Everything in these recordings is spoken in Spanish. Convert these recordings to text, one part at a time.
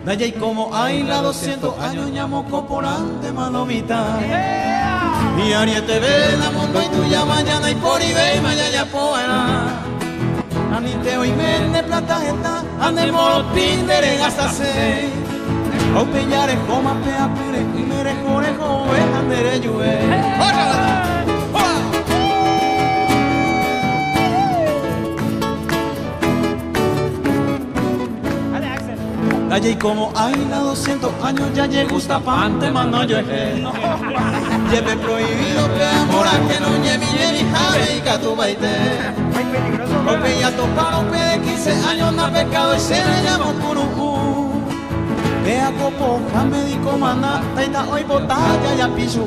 Daya y como hay la 200 años llamo coporante malomita. Y ariete ve la mundo y tuya mañana y por ibe mayaya poena. Anite hoy mende plata está, andemos los tinderes hasta se. O pellare coma pea pere y mere jorejo ve andere llue. Daya y como hay la 200 años ya llegó esta pante mano yo lleve prohibido que amora que no lleve y jare y catu baite. Porque ya toparon de 15 años no ha pecado y se le llamó curú. Vea copo, me di comanda, taita hoy botalla ya piso.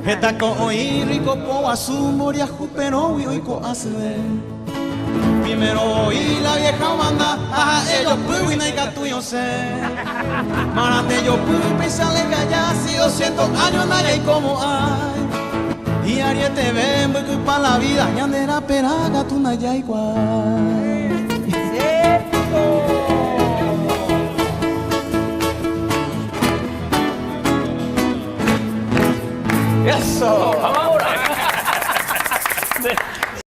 Eta ko oi rico po asumoria jupero y hoy ko asve. Primero oí la vieja manda, ellos puy y que tuyo sé. Marate yo puy pensarle que haya sido 200 años nadie como hay. Y ariete ven voy para la vida, yandera peraga tu naya igual. Eso.